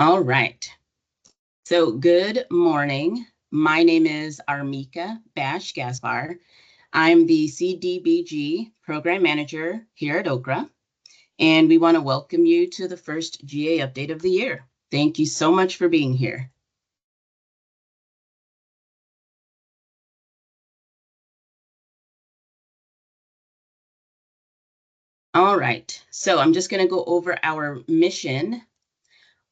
All right. So good morning. My name is Armika Bash Gaspar. I'm the CDBG Program Manager here at Okra, and we want to welcome you to the first GA update of the year. Thank you so much for being here. All right, so I'm just going to go over our mission.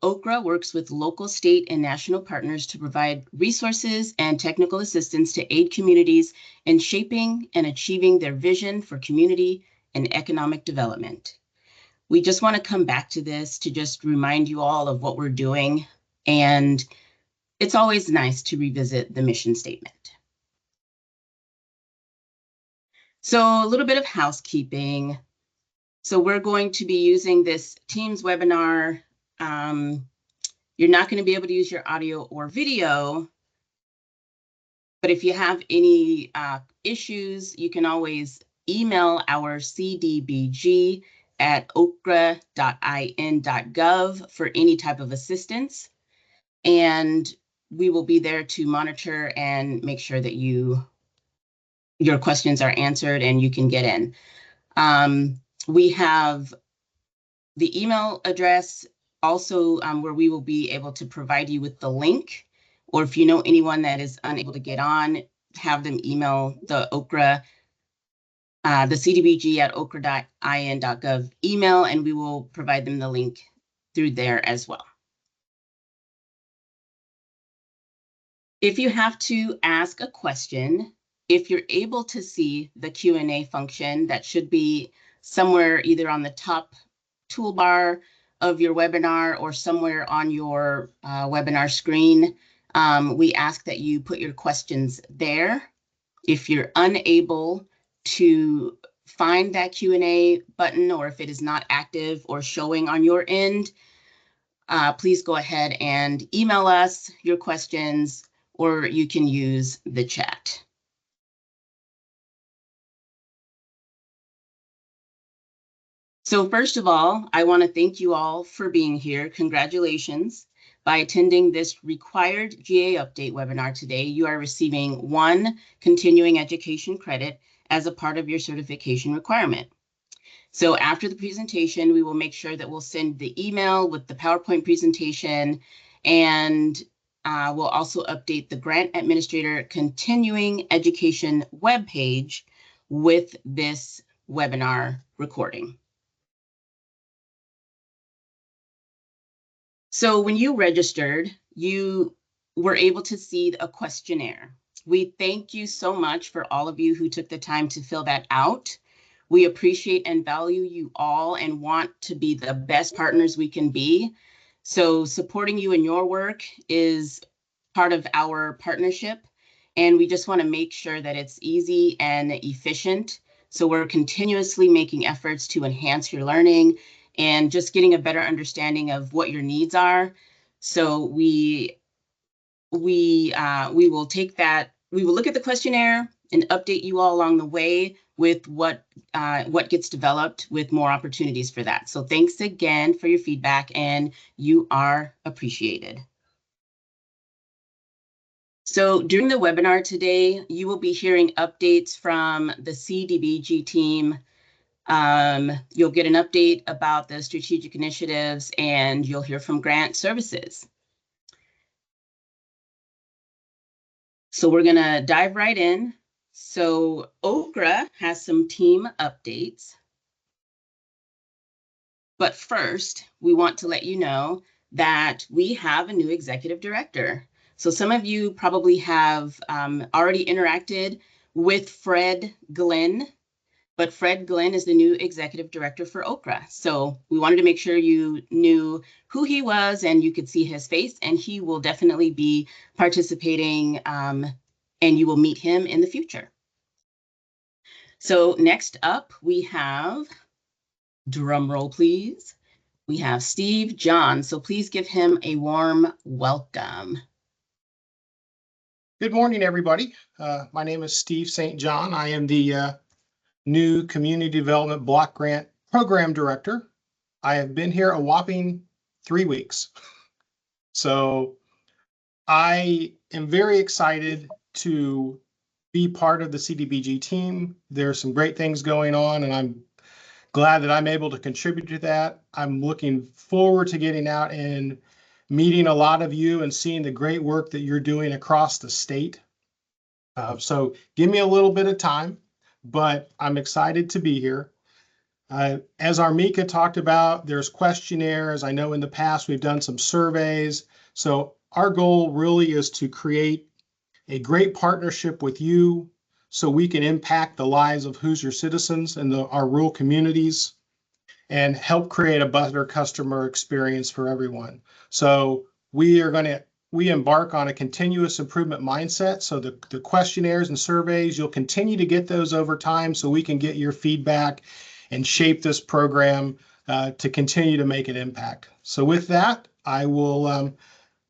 Okra works with local, state, and national partners to provide resources and technical assistance to aid communities in shaping and achieving their vision for community and economic development. We just want to come back to this to just remind you all of what we're doing, and it's always nice to revisit the mission statement. So a little bit of housekeeping. So we're going to be using this Teams webinar. You're not going to be able to use your audio or video, but if you have any issues, you can always email our CDBG at okra.in.gov for any type of assistance. And we will be there to monitor and make sure that your questions are answered and you can get in. We have the email address also where we will be able to provide you with the link, or if you know anyone that is unable to get on, have them email the Okra, the CDBG at okra.in.gov email, and we will provide them the link through there as well. If you have to ask a question, if you're able to see the Q&A function, that should be somewhere either on the top toolbar of your webinar or somewhere on your webinar screen. We ask that you put your questions there. If you're unable to find that Q&A button, or if it is not active or showing on your end, please go ahead and email us your questions, or you can use the chat. So first of all, I want to thank you all for being here. Congratulations. By attending this required GA update webinar today, you are receiving 1 continuing education credit as a part of your certification requirement. So after the presentation, we will make sure that we'll send the email with the PowerPoint presentation, and we'll also update the Grant Administrator Continuing Education webpage with this webinar recording. So when you registered, you were able to see a questionnaire. We thank you so much for all of you who took the time to fill that out. We appreciate and value you all and want to be the best partners we can be. So supporting you in your work is part of our partnership, and we just want to make sure that it's easy and efficient. So we're continuously making efforts to enhance your learning and just getting a better understanding of what your needs are. So we will take that, we will look at the questionnaire and update you all along the way with what gets developed with more opportunities for that. So thanks again for your feedback, and you are appreciated. So during the webinar today, you will be hearing updates from the CDBG team. You'll get an update about the strategic initiatives, and you'll hear from Grant Services. So we're gonna dive right in. So Okra has some team updates. But first, we want to let you know that we have a new executive director. So some of you probably have already interacted with Fred Glenn, but Fred Glenn is the new executive director for Okra. So we wanted to make sure you knew who he was and you could see his face, and he will definitely be participating, and you will meet him in the future. So next up, we have, drum roll please, we have Steve John. So please give him a warm welcome. Good morning, everybody. My name is Steve St. John. I am the new Community Development Block Grant Program Director. I have been here a whopping 3 weeks. So I am very excited to be part of the CDBG team. There's some great things going on, and I'm glad that I'm able to contribute to that. I'm looking forward to getting out and meeting a lot of you and seeing the great work that you're doing across the state. So give me a little bit of time, but I'm excited to be here. As Armika talked about, there's questionnaires. I know in the past we've done some surveys. So our goal really is to create a great partnership with you so we can impact the lives of Hoosier citizens and our rural communities and help create a better customer experience for everyone. So we embark on a continuous improvement mindset. So the questionnaires and surveys, you'll continue to get those over time so we can get your feedback and shape this program to continue to make an impact. So with that, I will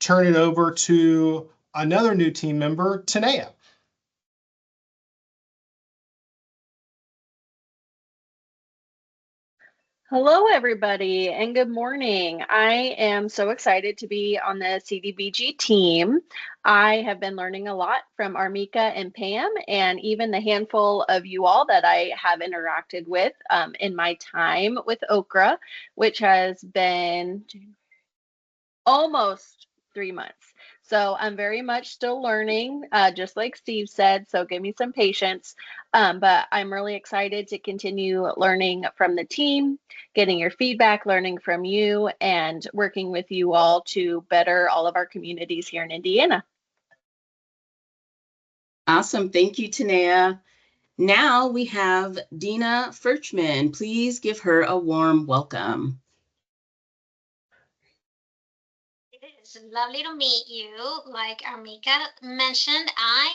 turn it over to another new team member, Tanea. Hello, everybody, and good morning. I am so excited to be on the CDBG team. I have been learning a lot from Armika and Pam, and even the handful of you all that I have interacted with in my time with Okra, which has been almost 3 months. So I'm very much still learning, just like Steve said, so give me some patience. But I'm really excited to continue learning from the team, getting your feedback, learning from you, and working with you all to better all of our communities here in Indiana. Awesome. Thank you, Tanea. Now we have Dina Furchman. Please give her a warm welcome. It is lovely to meet you. Like Armika mentioned, I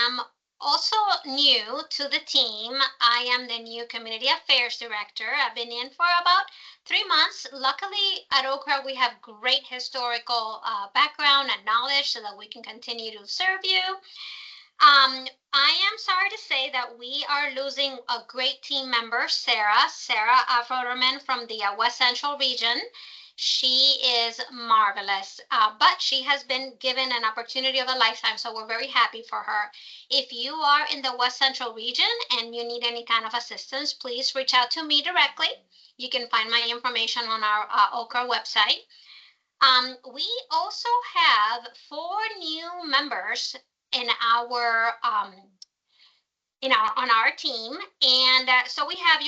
am also new to the team. I am the new Community Affairs Director. I've been in for about 3 months. Luckily, at Okra, we have great historical background and knowledge so that we can continue to serve you. I am sorry to say that we are losing a great team member, Sarah Afroderman from the West Central region. She is marvelous, but she has been given an opportunity of a lifetime, so we're very happy for her. If you are in the West Central region and you need any kind of assistance, please reach out to me directly. You can find my information on our Okra website. We also have 4 new members in our on our team, and so we have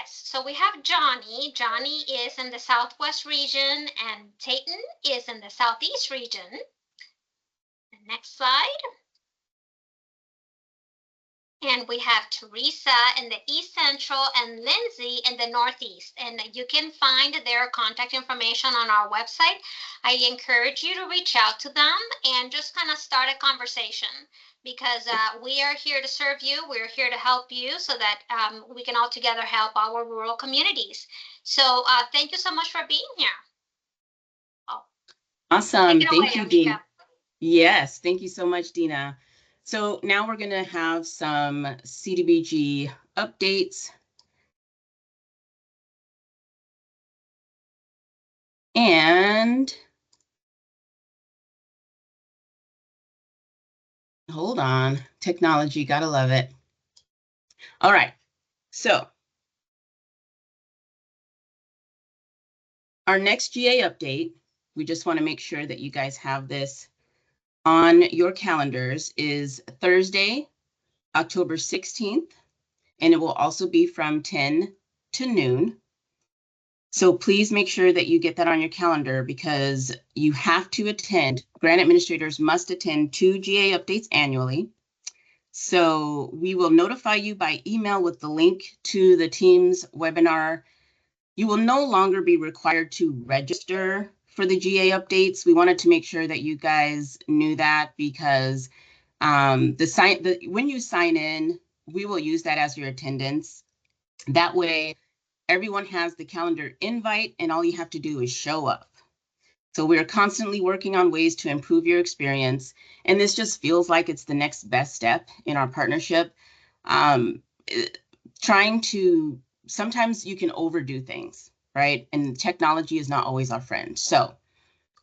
so we have Johnny is in the Southwest region and Tayton is in the Southeast region. The next slide. And we have Teresa in the East Central and Lindsay in the Northeast. And you can find their contact information on our website. I encourage you to reach out to them and just kind of start a conversation, because we are here to serve you. We're here to help you so that we can all together help our rural communities. So thank you so much for being here. Oh. Awesome. Thank away, you, Armika. Dina. Yes, thank you so much, Dina. So now we're going to have some CDBG updates. And hold on, technology, gotta love it. All right, so our next GA update, we just want to make sure that you guys have this on your calendars, is Thursday, October 16th, and it will also be from 10 to noon. So please make sure that you get that on your calendar, because you have to attend. Grant administrators must attend 2 GA updates annually. So we will notify you by email with the link to the Teams webinar. You will no longer be required to register for the GA updates. We wanted to make sure that you guys knew that, because when you sign in, we will use that as your attendance. That way, everyone has the calendar invite and all you have to do is show up. So we're constantly working on ways to improve your experience. And this just feels like it's the next best step in our partnership. Sometimes you can overdo things, right? And technology is not always our friend. So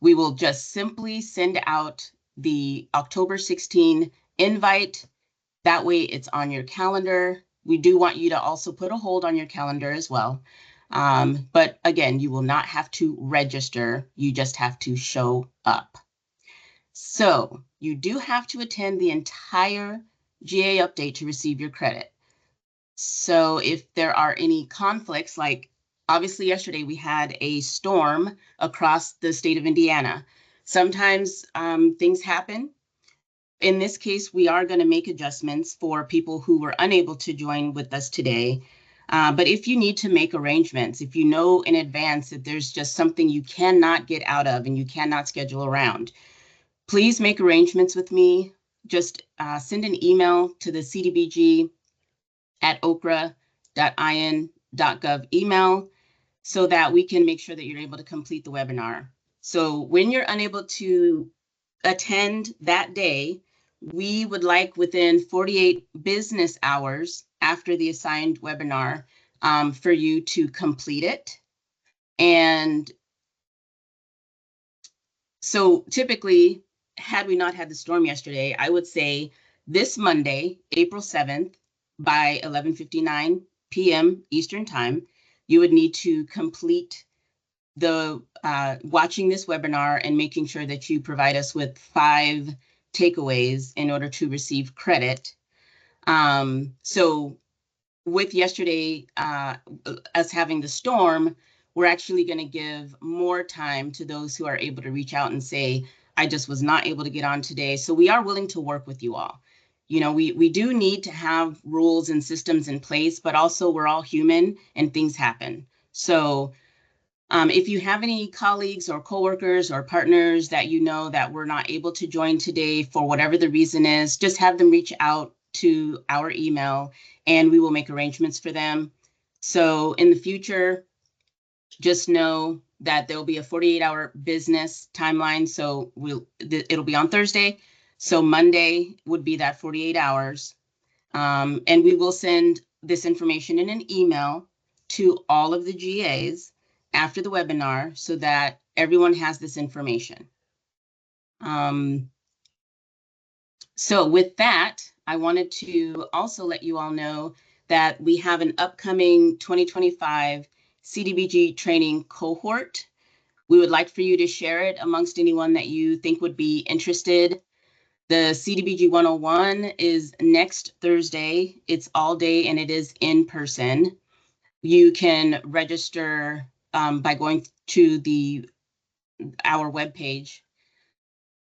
We will just simply send out the October 16 invite. That way it's on your calendar. We do want you to also put a hold on your calendar as well. But again, you will not have to register. You just have to show up. So you do have to attend the entire GA update to receive your credit. So if there are any conflicts, like obviously yesterday we had a storm across the state of Indiana. Sometimes things happen. In this case, we are going to make adjustments for people who were unable to join with us today. But if you need to make arrangements, if you know in advance that there's just something you cannot get out of and you cannot schedule around, please make arrangements with me. Just send an email to the cdbg@okra.in.gov email so that we can make sure that you're able to complete the webinar. So when you're unable to attend that day, we would like within 48 business hours after the assigned webinar for you to complete it. And so typically, had we not had the storm yesterday, I would say this Monday, April 7th, by 11:59 p.m. Eastern Time, you would need to complete the watching this webinar and making sure that you provide us with 5 takeaways in order to receive credit. So with yesterday, us having the storm, we're actually going to give more time to those who are able to reach out and say, I just was not able to get on today. So we are willing to work with you all. You know, we do need to have rules and systems in place, but also we're all human and things happen. So if you have any colleagues or coworkers or partners that you know that were not able to join today for whatever the reason is, just have them reach out to our email and we will make arrangements for them. So in the future, just know that there will be a 48-hour business timeline. So it'll be on Thursday. So Monday would be that 48 hours. And we will send this information in an email to all of the GAs after the webinar so that everyone has this information. So with that, I wanted to also let you all know that we have an upcoming 2025 CDBG training cohort. We would like for you to share it amongst anyone that you think would be interested. The CDBG 101 is next Thursday. It's all day and it is in person. You can register by going to our webpage.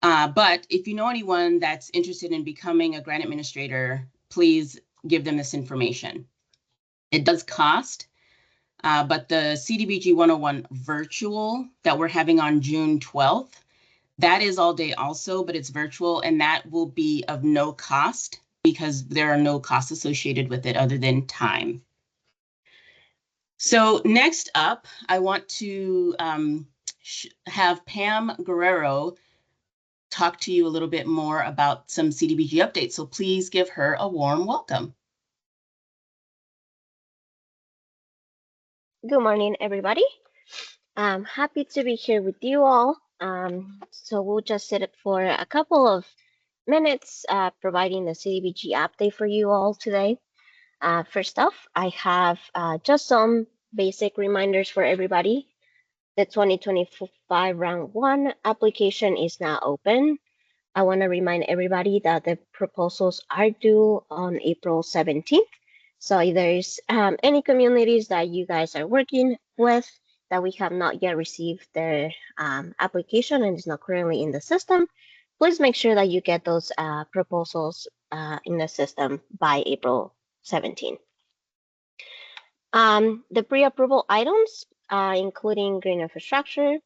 But if you know anyone that's interested in becoming a grant administrator, please give them this information. It does cost, but the CDBG 101 virtual that we're having on June 12th, that is all day also, but it's virtual and that will be of no cost because there are no costs associated with it other than time. So next up, I want to have Pam Guerrero talk to you a little bit more about some CDBG updates. So please give her a warm welcome. Good morning, everybody. I'm happy to be here with you all. So we'll just sit up for a couple of minutes providing the CDBG update for you all today. First off, I have just some basic reminders for everybody. The 2025 round 1 application is now open. I want to remind everybody that the proposals are due on April 17th. So if there's any communities that you guys are working with that we have not yet received their application and is not currently in the system, please make sure that you get those proposals in the system by April 17th. The pre-approval items, including green infrastructure,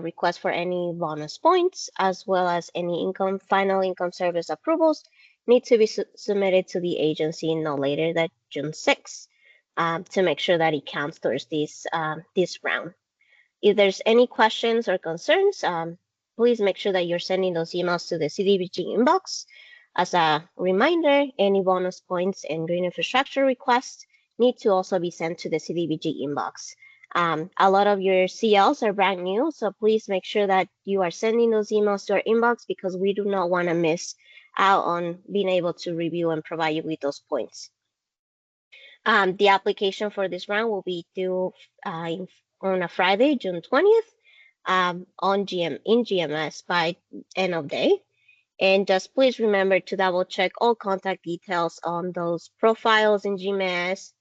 request for any bonus points, as well as any final income service approvals, need to be submitted to the agency no later than June 6th to make sure that it counts towards this round. If there's any questions or concerns, please make sure that you're sending those emails to the CDBG inbox. As a reminder, any bonus points and green infrastructure requests need to also be sent to the CDBG inbox. A lot of your CLs are brand new, so please make sure that you are sending those emails to our inbox because we do not want to miss out on being able to review and provide you with those points. The application for this round will be due on a Friday, June 20th, in GMS by end of day. And just please remember to double check all contact details on those profiles in GMS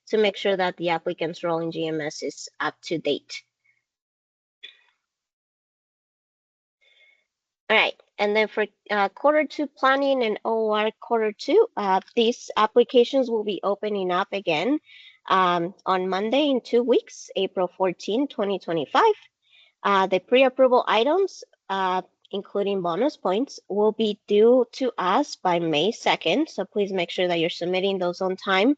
to make sure that the applicant's role in GMS is up to date. All right, and then for Q2 planning and OR Q2, these applications will be opening up again on Monday in 2 weeks, April 14, 2025. The pre-approval items, including bonus points, will be due to us by May 2nd, so please make sure that you're submitting those on time.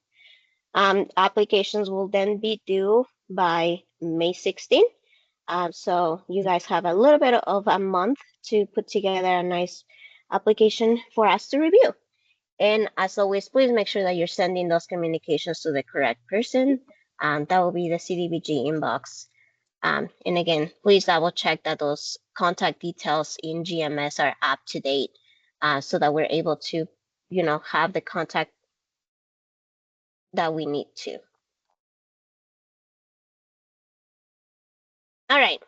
Applications will then be due by May 16th. So you guys have a little bit of a month to put together a nice application for us to review. And as always, please make sure that you're sending those communications to the correct person. That will be the CDBG inbox. And again, please double check that those contact details in GMS are up to date so that we're able to, have the contact that we need to. All right.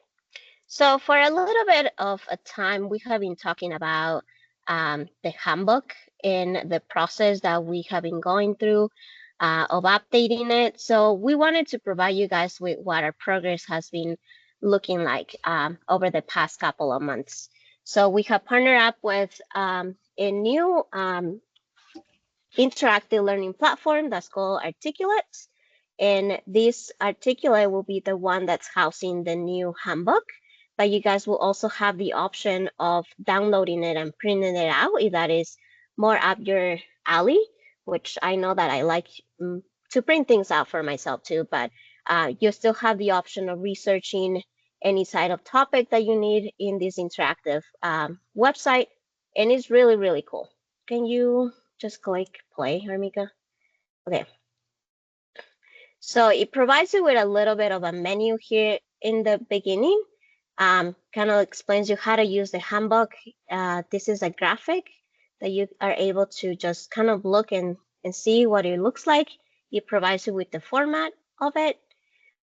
So for a little bit of a time, we have been talking about the handbook and the process that we have been going through of updating it. So we wanted to provide you guys with what our progress has been looking like over the past couple of months. So we have partnered up with a new interactive learning platform that's called Articulate. And this Articulate will be the one that's housing the new handbook. But you guys will also have the option of downloading it and printing it out if that is more up your alley, which I know that I like to print things out for myself too, but you still have the option of researching any side of topic that you need in this interactive website, and it's really, really cool. Can you just click play, Armika? Okay. So it provides you with a little bit of a menu here in the beginning. Kind of explains you how to use the handbook. This is a graphic that you are able to just kind of look and see what it looks like. It provides you with the format of it.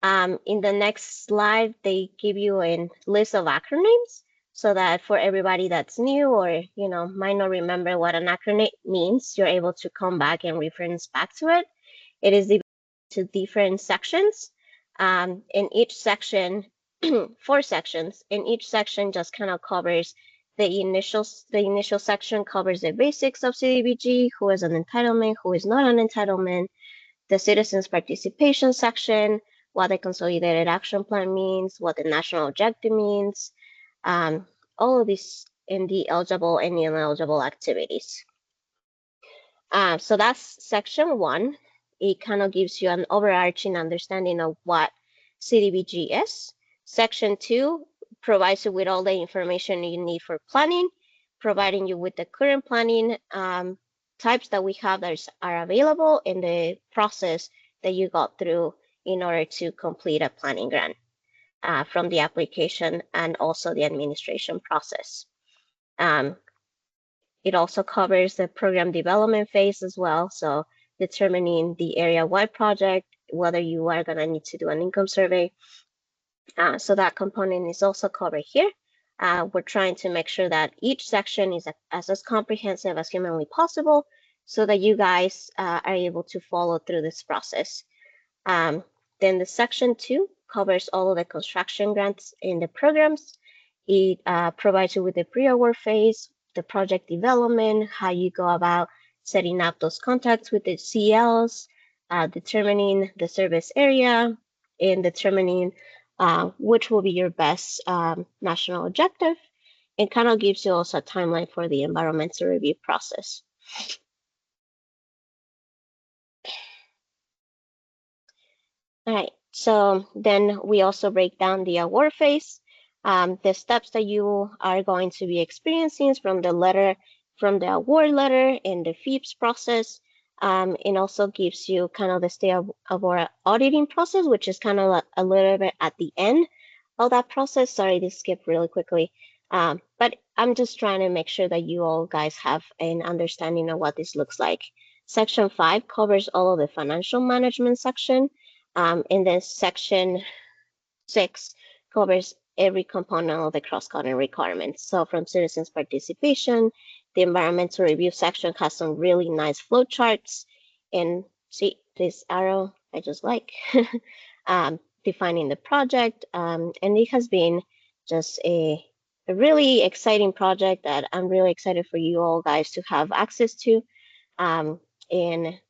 In the next slide, they give you a list of acronyms so that for everybody that's new or might not remember what an acronym means, you're able to come back and reference back to it. It is divided into different sections. In each section, 4 sections, and each section just kind of covers the initial section covers the basics of CDBG, who is an entitlement, who is not an entitlement, the citizens participation section, what the consolidated action plan means, what the national objective means, all of this in the eligible and ineligible activities. So that's section 1. It kind of gives you an overarching understanding of what CDBG is. Section 2 provides you with all the information you need for planning, providing you with the current planning types that we have that are available in the process that you got through in order to complete a planning grant from the application and also the administration process. It also covers the program development phase as well, so determining the area-wide project, whether you are going to need to do an income survey. So that component is also covered here. We're trying to make sure that each section is as comprehensive as humanly possible so that you guys are able to follow through this process. Then the section 2 covers all of the construction grants in the programs. It provides you with the pre-award phase, the project development, how you go about setting up those contacts with the CLs, determining the service area, and determining which will be your best national objective. It kind of gives you also a timeline for the environmental review process. All right, so then we also break down the award phase. The steps that you are going to be experiencing from the award letter and the FEEPS process. and also gives you kind of the state of our auditing process, which is kind of a little bit at the end of that process. Sorry, this skipped really quickly. But I'm just trying to make sure that you all guys have an understanding of what this looks like. Section 5 covers all of the financial management section, and then Section 6 covers every component of the cross-cutting requirements. So from citizens participation, the environmental review section has some really nice flow charts. And see this arrow I just like, defining the project. And it has been just a really exciting project that I'm really excited for you all guys to have access to. And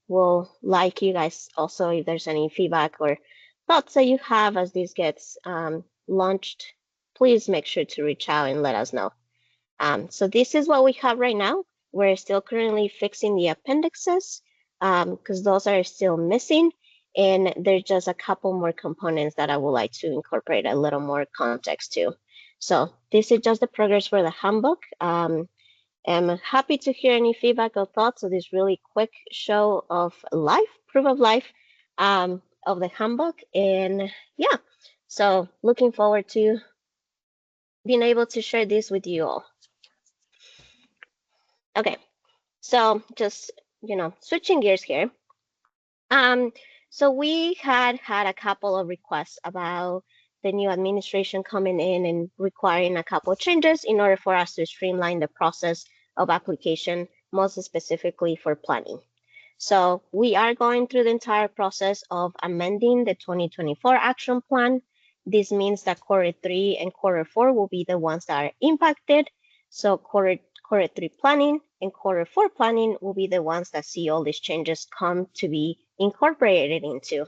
we'll like you guys also if there's any feedback or thoughts that you have as this gets launched, please make sure to reach out and let us know. So this is what we have right now. We're still currently fixing the appendixes because those are still missing. And there's just a couple more components that I would like to incorporate a little more context to. So this is just the progress for the handbook. I'm happy to hear any feedback or thoughts of this really quick show of life, proof of life of the handbook. And yeah, so looking forward to being able to share this with you all. Okay, so just, switching gears here. So we had a couple of requests about the new administration coming in and requiring a couple of changes in order for us to streamline the process of application, most specifically for planning. So we are going through the entire process of amending the 2024 action plan. This means that quarter 3 and quarter 4 will be the ones that are impacted. So quarter 3 planning and quarter 4 planning will be the ones that see all these changes come to be incorporated into.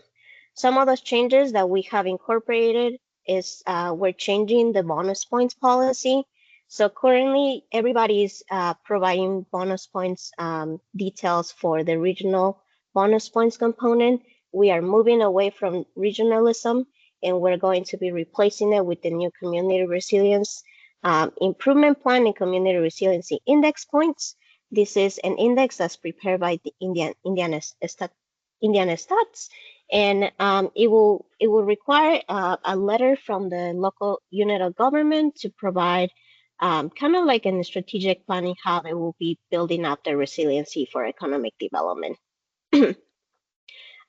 Some of those changes that we have incorporated is we're changing the bonus points policy. So currently everybody is providing bonus points details for the regional bonus points component. We are moving away from regionalism and we're going to be replacing it with the new community resilience improvement plan and community resiliency index points. This is an index that's prepared by the Indiana Stats, and it will require a letter from the local unit of government to provide kind of like in strategic planning how they will be building up their resiliency for economic development.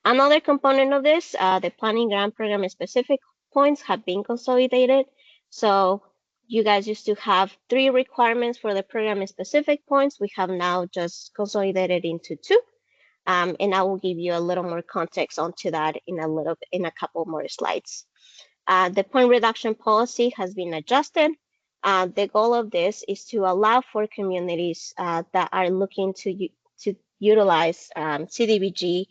Another component of this, the planning grant program specific points have been consolidated. So you guys used to have 3 requirements for the program specific points. We have now just consolidated into 2. And I will give you a little more context onto that in a couple more slides. The point reduction policy has been adjusted. The goal of this is to allow for communities that are looking to utilize CDBG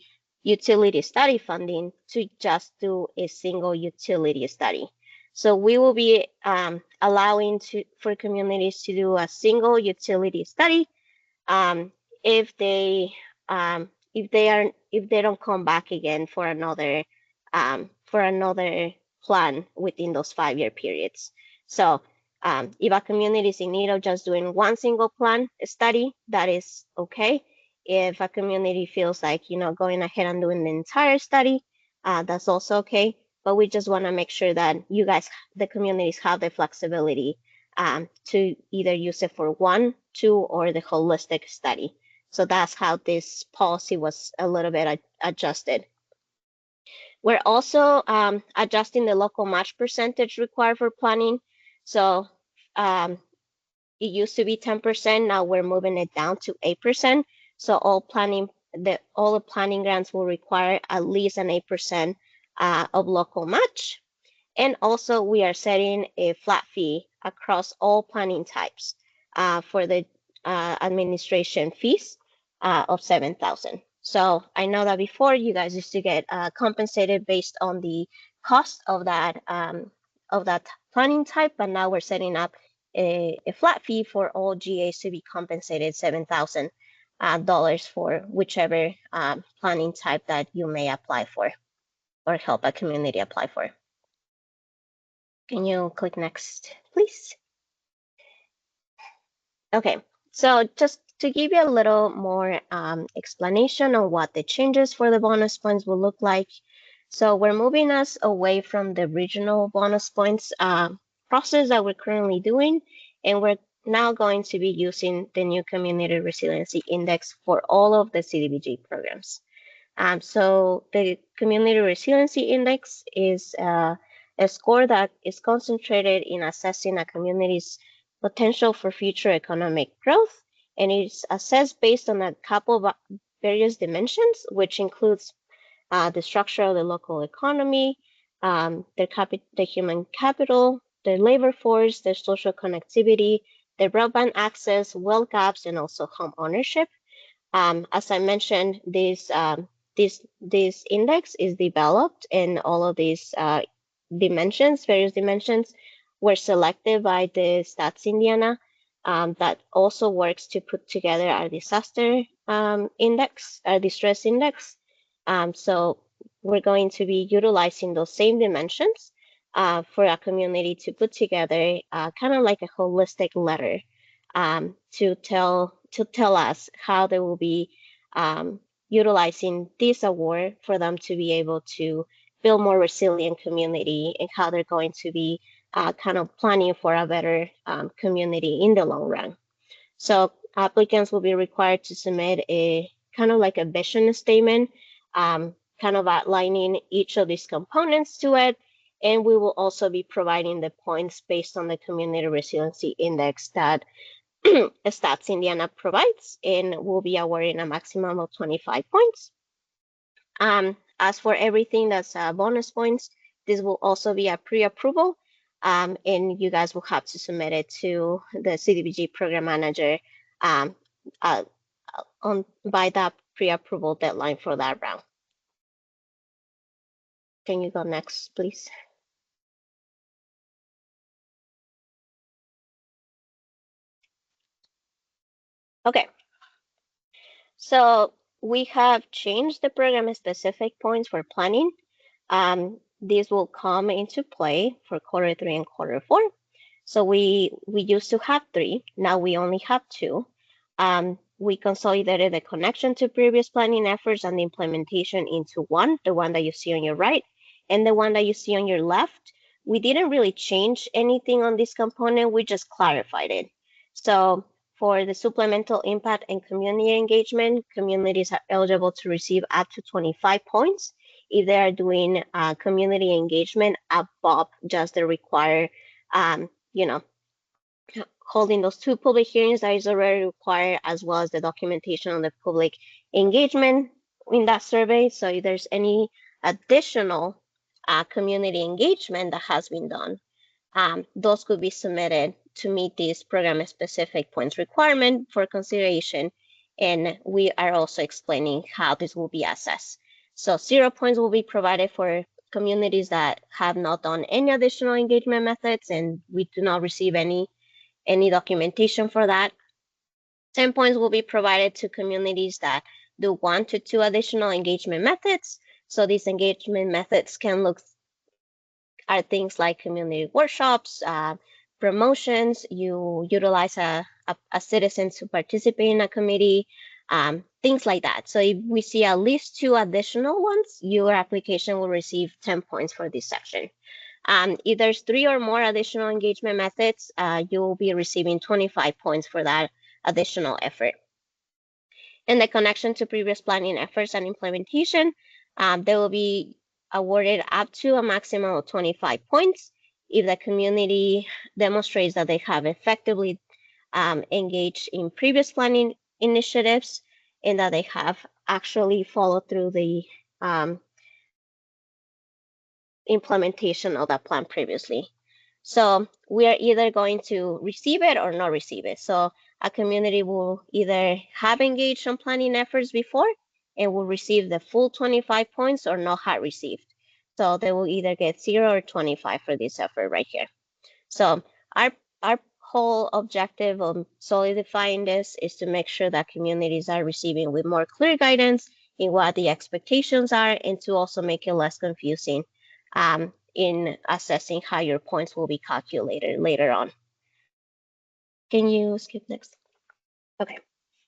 utility study funding to just do a single utility study. So we will be allowing for communities to do a single utility study if they don't come back again for another plan within those 5-year periods. So if a community is in need of just doing one single plan study, that is okay. If a community feels like going ahead and doing the entire study, that's also okay. But we just want to make sure that you guys, the communities, have the flexibility to either use it for 1, 2, or the holistic study. So that's how this policy was a little bit adjusted. We're also adjusting the local match percentage required for planning. So it used to be 10%. Now we're moving it down to 8%. So all the planning grants will require at least an 8% of local match. And also we are setting a flat fee across all planning types for the administration fees of $7,000. So I know that before you guys used to get compensated based on the cost of that planning type, but now we're setting up a flat fee for all GAs to be compensated $7,000 for whichever planning type that you may apply for or help a community apply for. Can you click next, please? Okay, so just to give you a little more explanation on what the changes for the bonus points will look like. So we're moving us away from the regional bonus points process that we're currently doing, and we're now going to be using the new Community Resiliency Index for all of the CDBG programs. So the Community Resiliency Index is a score that is concentrated in assessing a community's potential for future economic growth, and it's assessed based on a couple of various dimensions, which includes the structure of the local economy, the human capital, the labor force, the social connectivity, the broadband access, wealth gaps, and also home ownership. As I mentioned, this index is developed, and all of these various dimensions, were selected by the Stats Indiana that also works to put together our disaster index, our distress index. So we're going to be utilizing those same dimensions for a community to put together kind of like a holistic letter to tell us how they will be utilizing this award for them to be able to build more resilient community, and how they're going to be kind of planning for a better community in the long run. So applicants will be required to submit a kind of like a vision statement, kind of outlining each of these components to it. And we will also be providing the points based on the Community Resiliency Index that Stats Indiana provides, and we'll be awarding a maximum of 25 points. As for everything that's bonus points, this will also be a pre-approval, and you guys will have to submit it to the CDBG program manager by that pre-approval deadline for that round. Can you go next, please? Okay. So we have changed the program specific points for planning. These will come into play for quarter 3 and quarter 4. So we used to have 3, now we only have 2. We consolidated the connection to previous planning efforts and the implementation into one, the one that you see on your right, and the one that you see on your left. We didn't really change anything on this component, we just clarified it. So for the supplemental impact and community engagement, communities are eligible to receive up to 25 points if they are doing community engagement above just the required, holding those 2 public hearings that is already required, as well as the documentation on the public engagement in that survey. So if there's any additional community engagement that has been done, those could be submitted to meet this program specific points requirement for consideration. And we are also explaining how this will be assessed. So 0 points will be provided for communities that have not done any additional engagement methods, and we do not receive any documentation for that. 10 points will be provided to communities that do 1 to 2 additional engagement methods. So these engagement methods are things like community workshops, promotions, you utilize a citizen to participate in a committee, things like that. So if we see at least 2 additional ones, your application will receive 10 points for this section. If there's 3 or more additional engagement methods, you will be receiving 25 points for that additional effort. And the connection to previous planning efforts and implementation, they will be awarded up to a maximum of 25 points if the community demonstrates that they have effectively engaged in previous planning initiatives, and that they have actually followed through the implementation of that plan previously. So we are either going to receive it or not receive it. So a community will either have engaged on planning efforts before and will receive the full 25 points, or not have received. So they will either get 0 or 25 for this effort right here. So our whole objective of solidifying this is to make sure that communities are receiving with more clear guidance in what the expectations are, and to also make it less confusing in assessing how your points will be calculated later on. Can you skip next? Okay.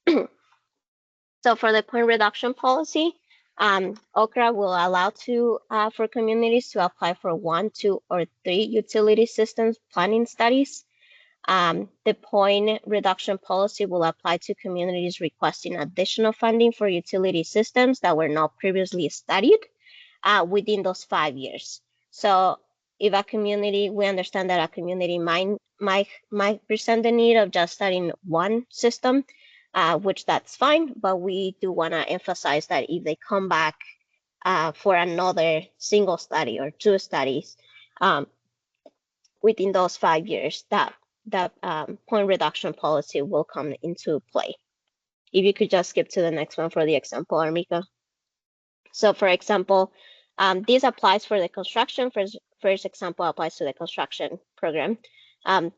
So for the point reduction policy, OCRA will allow for communities to apply for 1, 2, or 3 utility systems planning studies. The point reduction policy will apply to communities requesting additional funding for utility systems that were not previously studied within those 5 years. So if a community, we understand that a community might present the need of just studying one system, which that's fine, but we do want to emphasize that if they come back for another single study or 2 studies within those 5 years, that point reduction policy will come into play. If you could just skip to the next one for the example, Armika. So for example, this applies for the construction. First example applies to the construction program.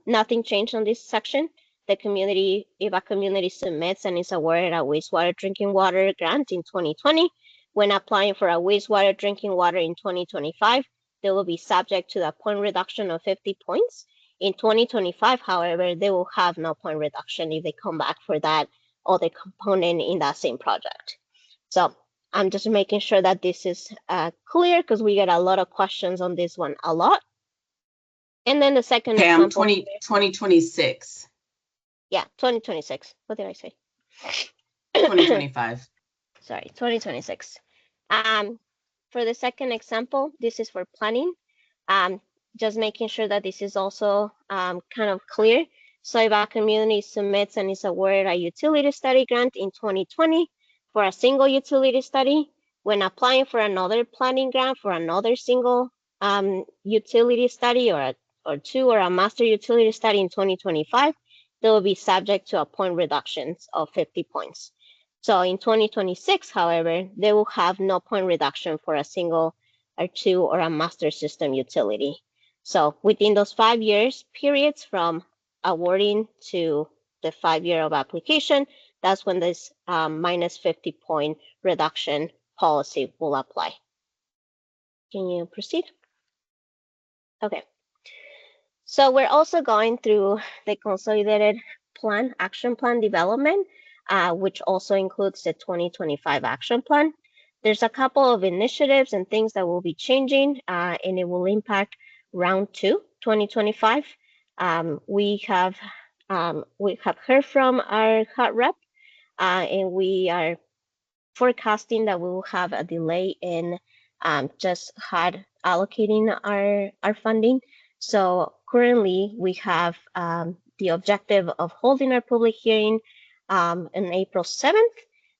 Nothing changed on this section. The community, if a community submits and is awarded a wastewater drinking water grant in 2020, when applying for a wastewater drinking water in 2025, they will be subject to the point reduction of 50 points. In 2025, however, they will have no point reduction if they come back for that other component in that same project. So I'm just making sure that this is clear because we get a lot of questions on this one a lot. And then the second Pam, example. 2026. Yeah, 2026. What did I say? 2025. Sorry, 2026. For the second example, this is for planning. Just making sure that this is also kind of clear. So if a community submits and is awarded a utility study grant in 2020 for a single utility study, when applying for another planning grant for another single utility study or 2 or a master utility study in 2025, they will be subject to a point reductions of 50 points. So in 2026, however, they will have no point reduction for a single or 2 or a master system utility. So within those 5 years periods from awarding to the 5 year of application, that's when this minus 50 point reduction policy will apply. Can you proceed? Okay. So we're also going through the consolidated plan, action plan development, which also includes the 2025 action plan. There's a couple of initiatives and things that will be changing, and it will impact round 2, 2025. We have heard from our HUD rep, and we are forecasting that we will have a delay in just HUD allocating our funding. So currently we have the objective of holding our public hearing on April 7th,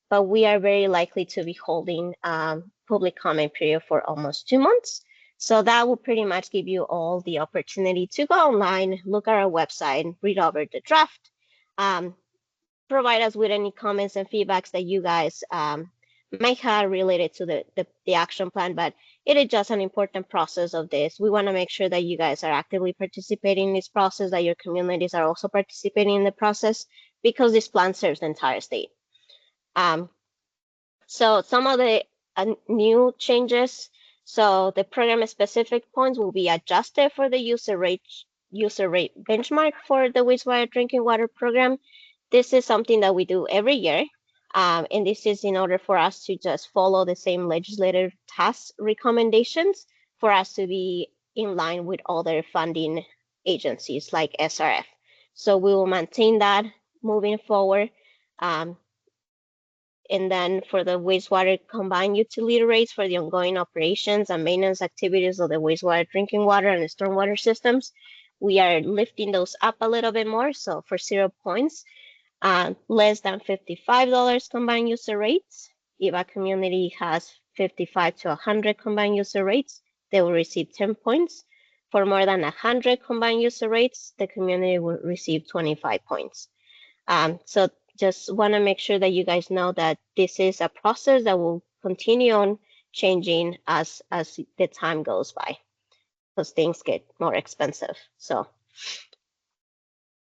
but we are very likely to be holding public comment period for almost 2 months. So that will pretty much give you all the opportunity to go online, look at our website, read over the draft, provide us with any comments and feedbacks that you guys might have related to the action plan, but it is just an important process of this. We want to make sure that you guys are actively participating in this process, that your communities are also participating in the process, because this plan serves the entire state. So some of the new changes, so the program specific points will be adjusted for the user rate benchmark for the wastewater drinking water program. This is something that we do every year. And this is in order for us to just follow the same legislative task recommendations for us to be in line with other funding agencies like SRF. So we will maintain that moving forward. And then for the wastewater combined utility rates for the ongoing operations and maintenance activities of the wastewater drinking water and the stormwater systems, we are lifting those up a little bit more. So for 0 points, less than $55 combined user rates. If a community has 55 to 100 combined user rates, they will receive 10 points. For more than 100 combined user rates, the community will receive 25 points. So just want to make sure that you guys know that this is a process that will continue on changing as the time goes by, because things get more expensive. So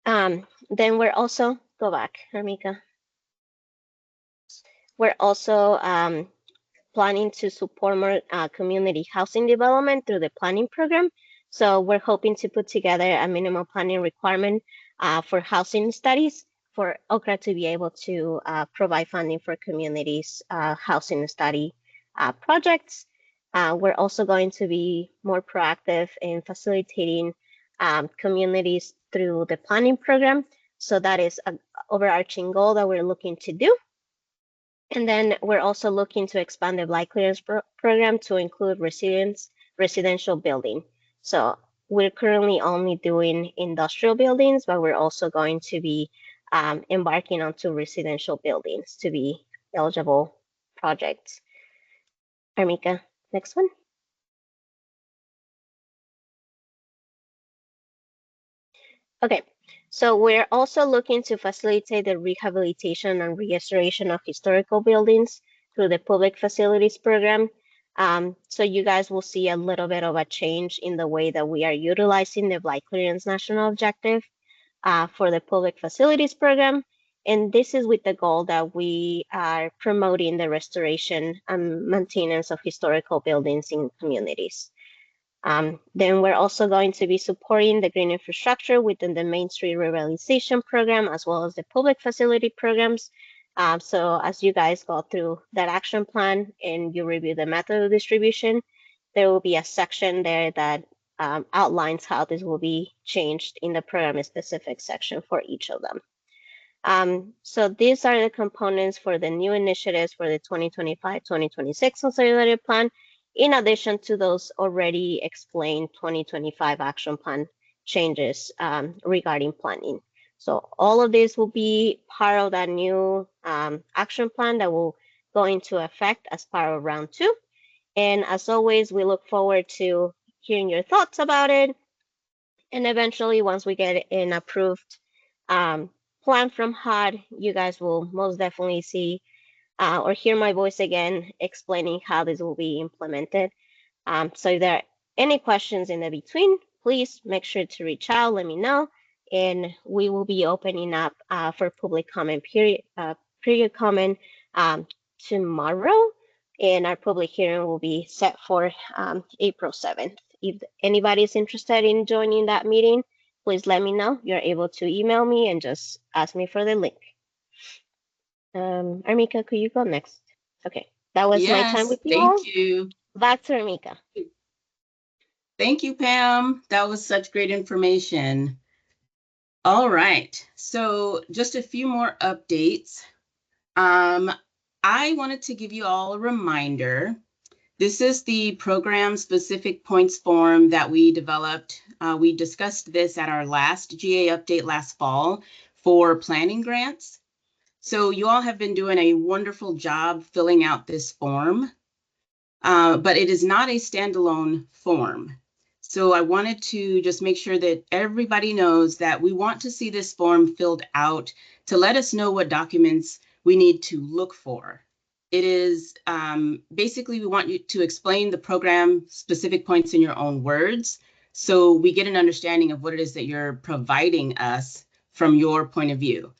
then we're also, go back, Armika. We're also planning to support more community housing development through the planning program. So we're hoping to put together a minimum planning requirement for housing studies for Okra to be able to provide funding for communities housing study projects. We're also going to be more proactive in facilitating communities through the planning program. So that is an overarching goal that we're looking to do. And then we're also looking to expand the blight clearance program to include residential building. So we're currently only doing industrial buildings, but we're also going to be embarking onto residential buildings to be eligible projects. Armika, next one. Okay, so we're also looking to facilitate the rehabilitation and restoration of historical buildings through the public facilities program. So you guys will see a little bit of a change in the way that we are utilizing the blight clearance national objective for the public facilities program. And this is with the goal that we are promoting the restoration and maintenance of historical buildings in communities. Then we're also going to be supporting the green infrastructure within the Main Street Revitalization Program, as well as the public facility programs. So as you guys go through that action plan and you review the method of distribution, there will be a section there that outlines how this will be changed in the program specific section for each of them. So these are the components for the new initiatives for the 2025-2026 consolidated plan, in addition to those already explained 2025 action plan changes regarding planning. So all of this will be part of that new action plan that will go into effect as part of round 2. And as always, we look forward to hearing your thoughts about it. And eventually, once we get an approved plan from HUD, you guys will most definitely see or hear my voice again explaining how this will be implemented. So if there are any questions in the between, please make sure to reach out, let me know, and we will be opening up for public comment period comment tomorrow, and our public hearing will be set for April 7th. If anybody is interested in joining that meeting, please let me know. You're able to email me and just ask me for the link. Armika, could you go next? Okay, that was my time Yes, with you all. thank you. Back to Armika. Thank you, Pam. That was such great information. All right, so just a few more updates. I wanted to give you all a reminder. This is the program specific points form that we developed. We discussed this at our last GA update last fall for planning grants. So you all have been doing a wonderful job filling out this form, but it is not a standalone form. So I wanted to just make sure that everybody knows that we want to see this form filled out to let us know what documents we need to look for. It is basically, we want you to explain the program specific points in your own words, so we get an understanding of what it is that you're providing us from your point of view.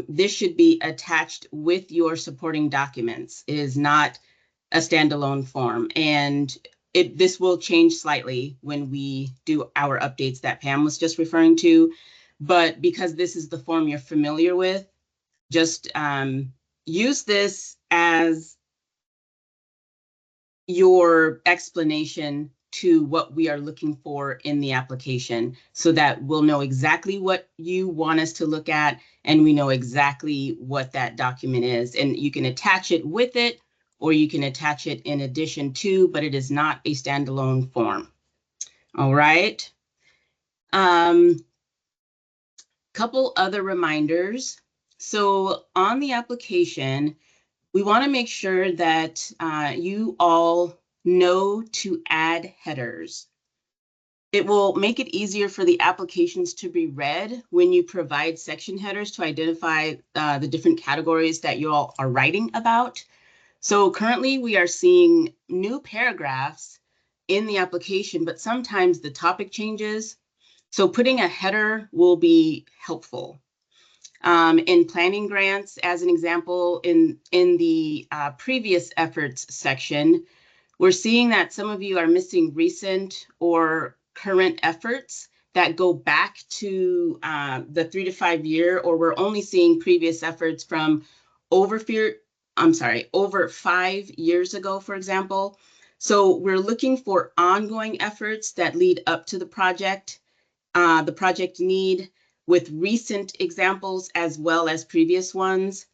This should be attached with your supporting documents. It is not a standalone form, and this will change slightly when we do our updates that Pam was just referring to. But because this is the form you're familiar with, just use this as your explanation to what we are looking for in the application, so that we'll know exactly what you want us to look at and we know exactly what that document is. And you can attach it with it, or you can attach it in addition to, but it is not a standalone form. All right. Couple other reminders. So on the application, we want to make sure that you all know to add headers. It will make it easier for the applications to be read when you provide section headers to identify the different categories that you all are writing about. So currently we are seeing new paragraphs in the application, but sometimes the topic changes. So putting a header will be helpful. In planning grants, as an example, in the previous efforts section, we're seeing that some of you are missing recent or current efforts that go back to the 3 to 5 year, or we're only seeing previous efforts from over 5 years ago, for example. So we're looking for ongoing efforts that lead up to the project need, with recent examples as well as previous ones.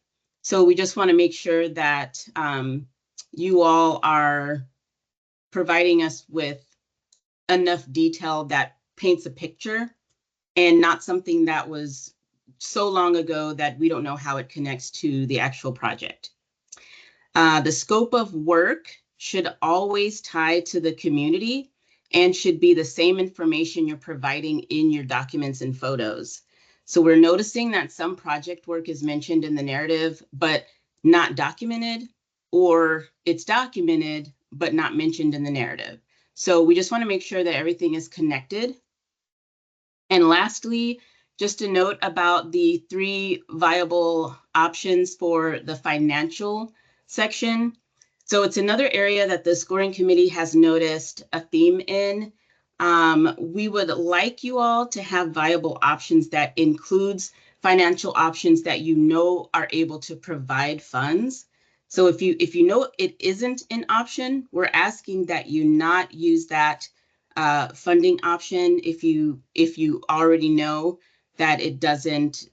So we just want to make sure that you all are providing us with enough detail that paints a picture, and not something that was so long ago that we don't know how it connects to the actual project. The scope of work should always tie to the community and should be the same information you're providing in your documents and photos. So we're noticing that some project work is mentioned in the narrative, but not documented, or it's documented, but not mentioned in the narrative. So we just want to make sure that everything is connected. And lastly, just a note about the 3 viable options for the financial section. So it's another area that the scoring committee has noticed a theme in. We would like you all to have viable options that includes financial options that you know are able to provide funds. So if you know it isn't an option, we're asking that you not use that funding option if you already know that it doesn't,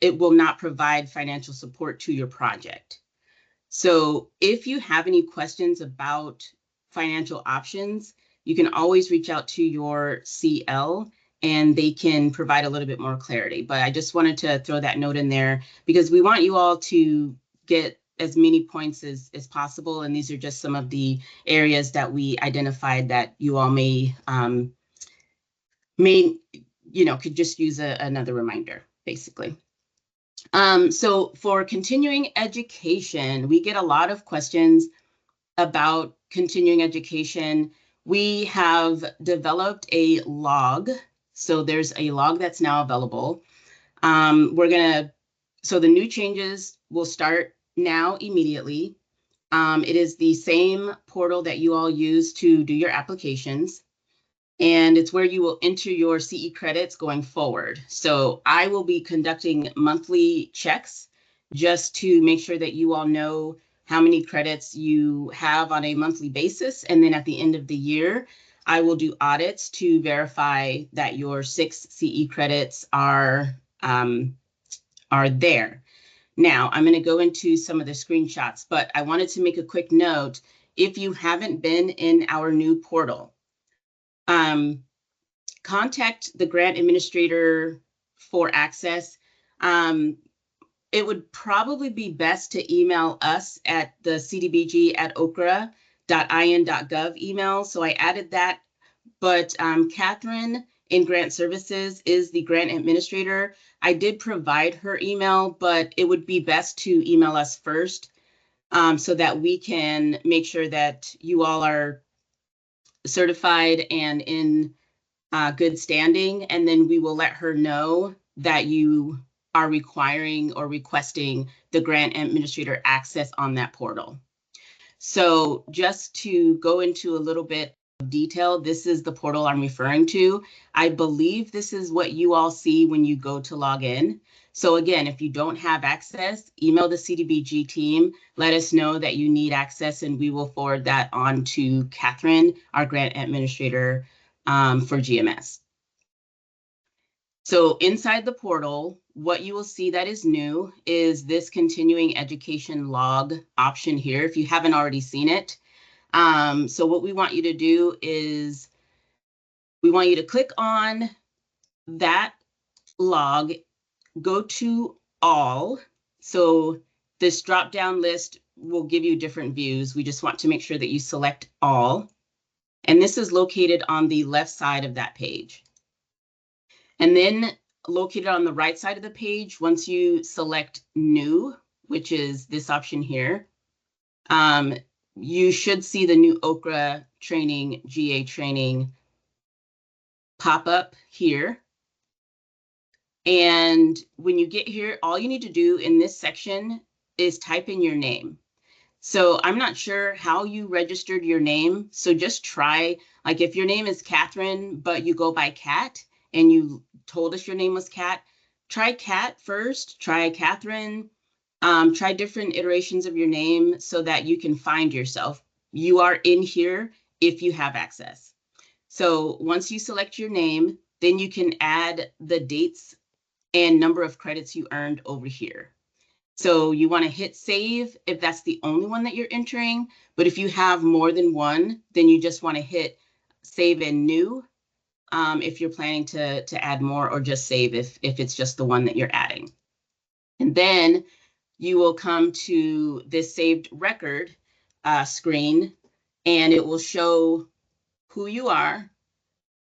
it will not provide financial support to your project. So if you have any questions about financial options, you can always reach out to your CL and they can provide a little bit more clarity. But I just wanted to throw that note in there because we want you all to get as many points as possible. And these are just some of the areas that we identified that you all may could just use another reminder, basically. So for continuing education, we get a lot of questions about continuing education. We have developed a log. So there's a log that's now available. So the new changes will start now immediately. It is the same portal that you all use to do your applications. And it's where you will enter your CE credits going forward. So I will be conducting monthly checks just to make sure that you all know how many credits you have on a monthly basis. And then at the end of the year, I will do audits to verify that your 6 CE credits are there. Now, I'm going to go into some of the screenshots, but I wanted to make a quick note. If you haven't been in our new portal, contact the grant administrator for access. It would probably be best to email us at the cdbg@okra.in.gov email. So I added that, but Catherine in Grant Services is the grant administrator. I did provide her email, but it would be best to email us first so that we can make sure that you all are certified and in good standing, and then we will let her know that you are requiring or requesting the grant administrator access on that portal. So just to go into a little bit of detail, this is the portal I'm referring to. I believe this is what you all see when you go to log in. So again, if you don't have access, email the CDBG team, let us know that you need access, and we will forward that on to Catherine, our grant administrator for GMS. So inside the portal, what you will see that is new is this continuing education log option here, if you haven't already seen it. So what we want you to do is we want you to click on that log, go to all. So this drop-down list will give you different views. We just want to make sure that you select all. And this is located on the left side of that page. And then located on the right side of the page, once you select new, which is this option here, you should see the new Okra training, GA training pop up here. And when you get here, all you need to do in this section is type in your name. So I'm not sure how you registered your name. So just try, like if your name is Catherine, but you go by Cat and you told us your name was Cat, try Cat first, try Catherine, try different iterations of your name so that you can find yourself. You are in here if you have access. So once you select your name, then you can add the dates and number of credits you earned over here. So you want to hit save if that's the only one that you're entering. But if you have more than one, then you just want to hit save and new if you're planning to add more, or just save if it's just the one that you're adding. And then you will come to this saved record screen, and it will show who you are,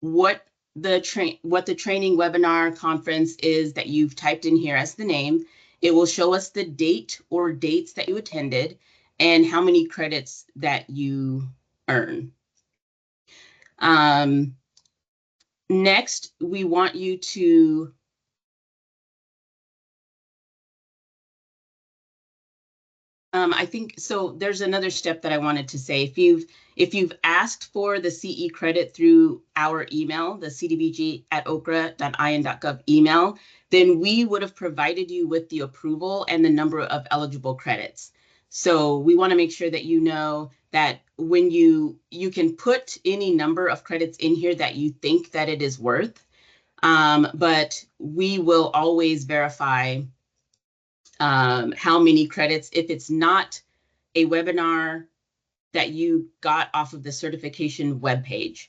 what the training webinar conference is that you've typed in here as the name. It will show us the date or dates that you attended and how many credits that you earn. Next, we want you to I think so. There's another step that I wanted to say. If you've asked for the CE credit through our email, the cdbg@okra.in.gov email, then we would have provided you with the approval and the number of eligible credits. So we want to make sure that you know that when you can put any number of credits in here that you think that it is worth, but we will always verify how many credits if it's not a webinar that you got off of the certification webpage.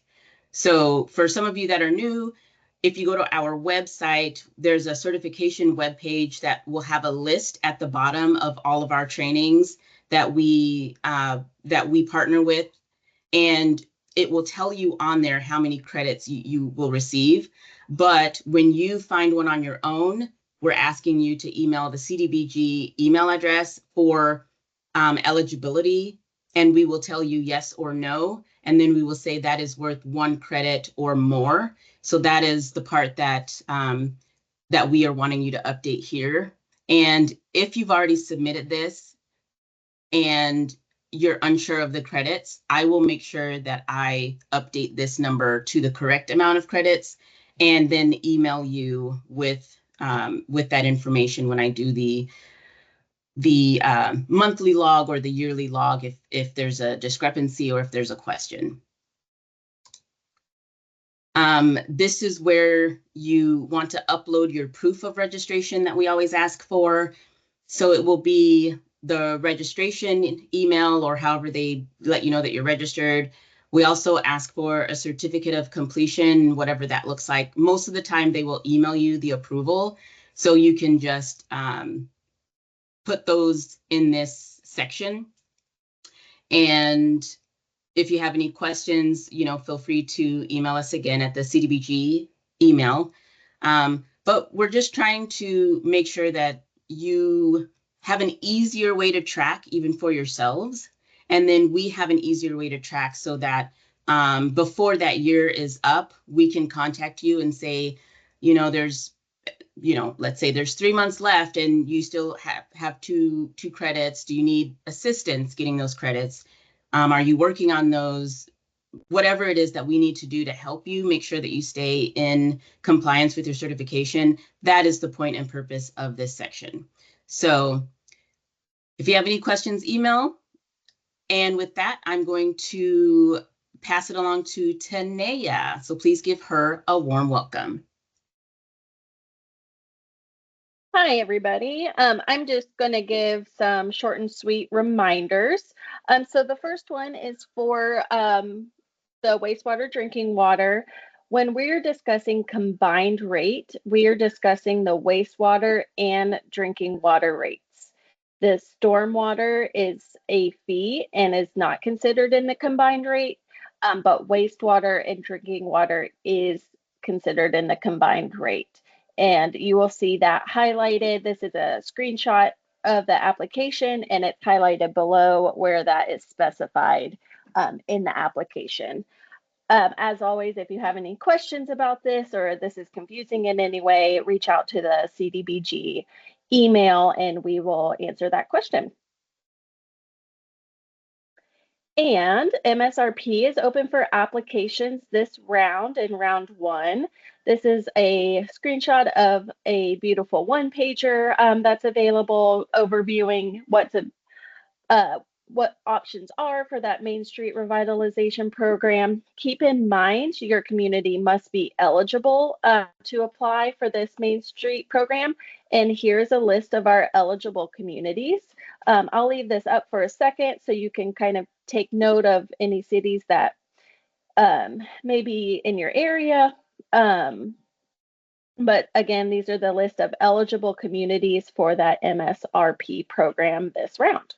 So for some of you that are new, if you go to our website, there's a certification webpage that will have a list at the bottom of all of our trainings that we partner with, and it will tell you on there how many credits you will receive. But when you find one on your own, we're asking you to email the CDBG email address for eligibility, and we will tell you yes or no, and then we will say that is worth 1 credit or more. So that is the part that that we are wanting you to update here. And if you've already submitted this and you're unsure of the credits, I will make sure that I update this number to the correct amount of credits and then email you with that information when I do the monthly log or the yearly log if there's a discrepancy or if there's a question. This is where you want to upload your proof of registration that we always ask for. So it will be the registration email or however they let you know that you're registered. We also ask for a certificate of completion, whatever that looks like. Most of the time they will email you the approval, so you can just put those in this section. And if you have any questions, feel free to email us again at the CDBG email. But we're just trying to make sure that you have an easier way to track even for yourselves. And then we have an easier way to track so that before that year is up, we can contact you and say, there's, let's say there's 3 months left and you still have two credits. Do you need assistance getting those credits? Are you working on those? Whatever it is that we need to do to help you make sure that you stay in compliance with your certification, that is the point and purpose of this section. So if you have any questions, email. And with that, I'm going to pass it along to Tanea. So please give her a warm welcome. Hi, everybody. I'm just going to give some short and sweet reminders. So the first one is for the wastewater drinking water. When we're discussing combined rate, we are discussing the wastewater and drinking water rates. The stormwater is a fee and is not considered in the combined rate, but wastewater and drinking water is considered in the combined rate. And you will see that highlighted. This is a screenshot of the application, and it's highlighted below where that is specified in the application. As always, if you have any questions about this or this is confusing in any way, reach out to the CDBG email and we will answer that question. And MSRP is open for applications this round in round 1. This is a screenshot of a beautiful one-pager that's available overviewing what options are for that Main Street Revitalization Program. Keep in mind your community must be eligible to apply for this Main Street program. And here's a list of our eligible communities. I'll leave this up for a second so you can kind of take note of any cities that may be in your area. But again, these are the list of eligible communities for that MSRP program this round.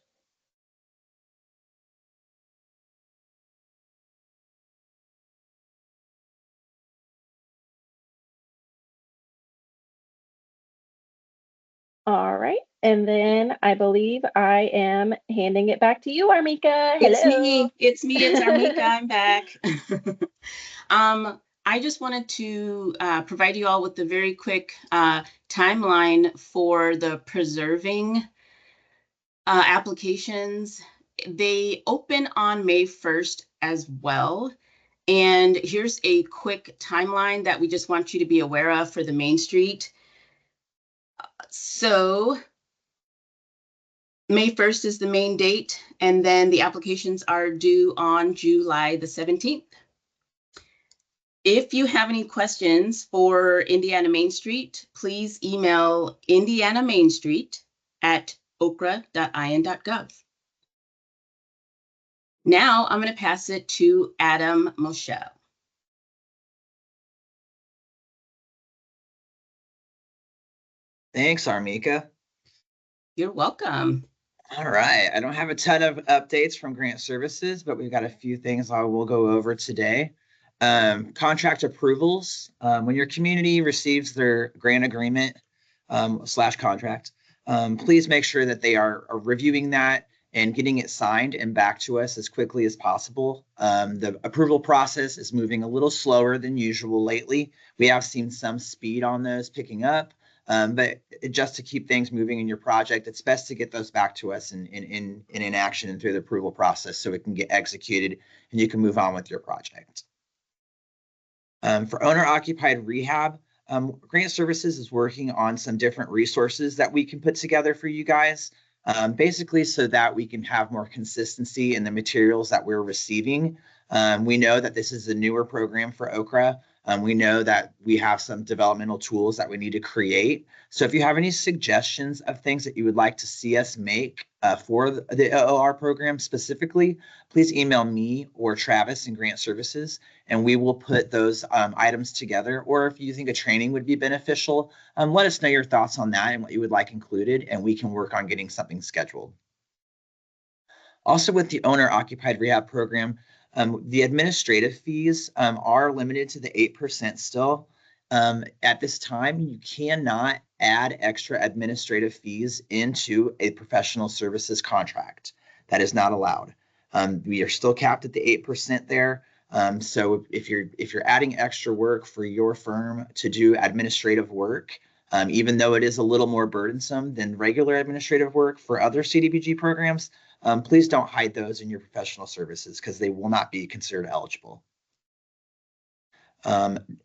All right. And then I believe I am handing it back to you, Armika. Hello. It's me. It's Armika. I'm back. I just wanted to provide you all with a very quick timeline for the preserving applications. They open on May 1st as well. And here's a quick timeline that we just want you to be aware of for the Main Street. So May 1st is the main date, and then the applications are due on July the 17th. If you have any questions for Indiana Main Street, please email indianamainstreet@okra.in.gov. Now I'm going to pass it to Adam Moschel. Thanks, Armika. You're welcome. All right. I don't have a ton of updates from grant services, but we've got a few things I will go over today. Contract approvals. When your community receives their grant agreement / contract, please make sure that they are reviewing that and getting it signed and back to us as quickly as possible. The approval process is moving a little slower than usual lately. We have seen some speed on those picking up. But just to keep things moving in your project, it's best to get those back to us in action and through the approval process so it can get executed and you can move on with your project. For owner-occupied rehab, Grant Services is working on some different resources that we can put together for you guys, basically so that we can have more consistency in the materials that we're receiving. We know that this is a newer program for Okra. We know that we have some developmental tools that we need to create. So if you have any suggestions of things that you would like to see us make for the OR program specifically, please email me or Travis in Grant Services, and we will put those items together. Or if you think a training would be beneficial, let us know your thoughts on that and what you would like included, and we can work on getting something scheduled. Also with the owner-occupied rehab program, the administrative fees are limited to the 8% still. At this time, you cannot add extra administrative fees into a professional services contract. That is not allowed. We are still capped at the 8% there. So if you're adding extra work for your firm to do administrative work, even though it is a little more burdensome than regular administrative work for other CDBG programs, please don't hide those in your professional services because they will not be considered eligible.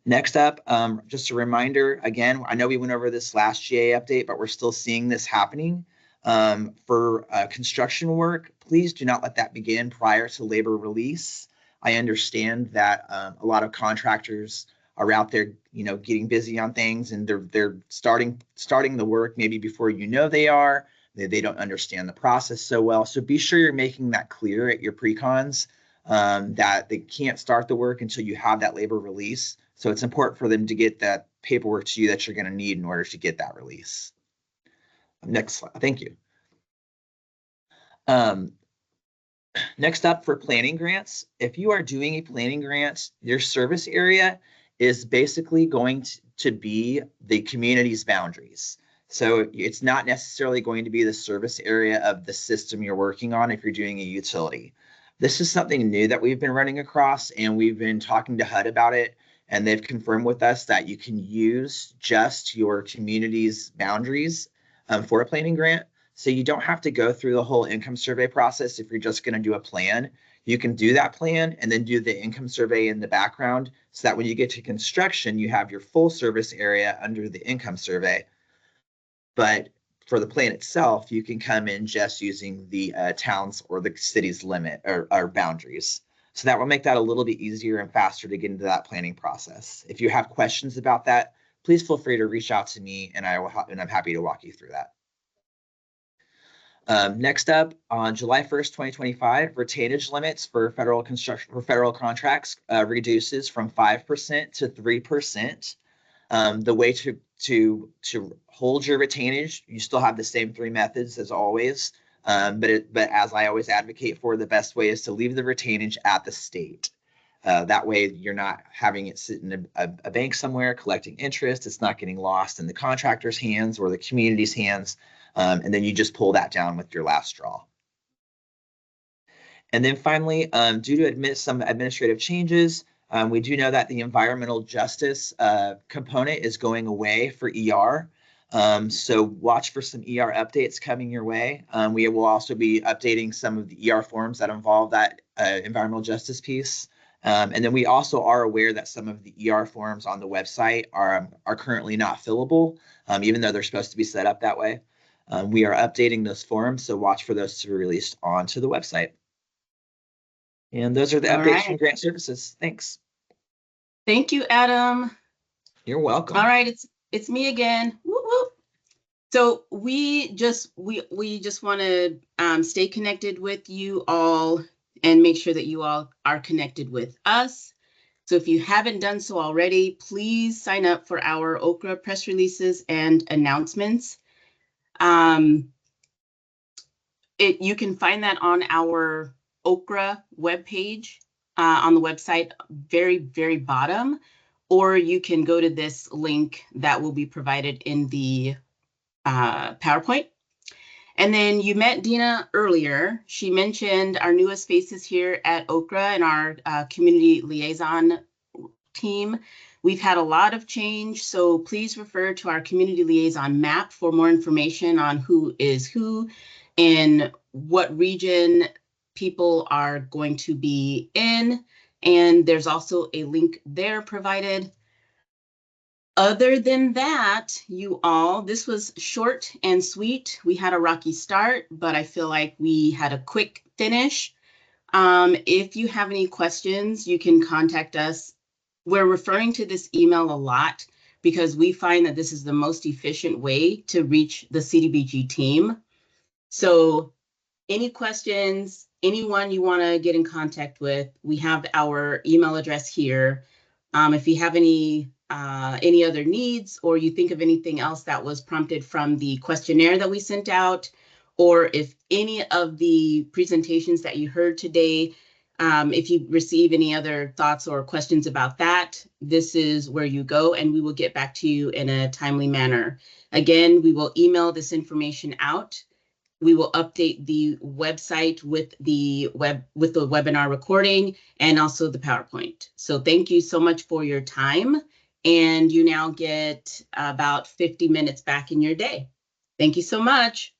Next up, just a reminder, again, I know we went over this last GA update, but we're still seeing this happening. For construction work, please do not let that begin prior to labor release. I understand that a lot of contractors are out there, getting busy on things, and they're starting the work maybe before you know they are. They don't understand the process so well. So be sure you're making that clear at your pre-cons that they can't start the work until you have that labor release. So it's important for them to get that paperwork to you that you're going to need in order to get that release. Next slide. Thank you. Next up for planning grants. If you are doing a planning grant, your service area is basically going to be the community's boundaries. So it's not necessarily going to be the service area of the system you're working on if you're doing a utility. This is something new that we've been running across, and we've been talking to HUD about it, and they've confirmed with us that you can use just your community's boundaries for a planning grant. So you don't have to go through the whole income survey process if you're just going to do a plan. You can do that plan and then do the income survey in the background so that when you get to construction, you have your full service area under the income survey. But for the plan itself, you can come in just using the town's or the city's limit or boundaries. So that will make that a little bit easier and faster to get into that planning process. If you have questions about that, please feel free to reach out to me, and I'm happy to walk you through that. Next up, on July 1st, 2025, retainage limits for federal contracts reduces from 5% to 3%. The way to hold your retainage, you still have the same 3 methods as always. But as I always advocate for, the best way is to leave the retainage at the state. That way you're not having it sit in a bank somewhere collecting interest. It's not getting lost in the contractor's hands or the community's hands. And then you just pull that down with your last draw. And then finally, due to some administrative changes, we do know that the environmental justice component is going away for ER. So watch for some ER updates coming your way. We will also be updating some of the ER forms that involve that environmental justice piece. And then we also are aware that some of the ER forms on the website are currently not fillable, even though they're supposed to be set up that way. We are updating those forms, so watch for those to be released onto the website. And those are the updates from Grant Services. Thanks. Thank you, Adam. You're welcome. All right, it's me again. Whoop, whoop. So we just want to stay connected with you all and make sure that you all are connected with us. So if you haven't done so already, please sign up for our Okra press releases and announcements. You can find that on our Okra webpage on the website, very, very bottom, or you can go to this link that will be provided in the PowerPoint. And then you met Dina earlier. She mentioned our newest faces here at Okra and our community liaison team. We've had a lot of change, so please refer to our community liaison map for more information on who is who and what region people are going to be in. And there's also a link there provided. Other than that, you all, this was short and sweet. We had a rocky start, but I feel like we had a quick finish. If you have any questions, you can contact us. We're referring to this email a lot because we find that this is the most efficient way to reach the CDBG team. So any questions, anyone you want to get in contact with, we have our email address here. If you have any other needs, or you think of anything else that was prompted from the questionnaire that we sent out, or if any of the presentations that you heard today, if you receive any other thoughts or questions about that, this is where you go, and we will get back to you in a timely manner. Again, we will email this information out. We will update the website with the webinar recording and also the PowerPoint. So thank you so much for your time. And you now get about 50 minutes back in your day. Thank you so much.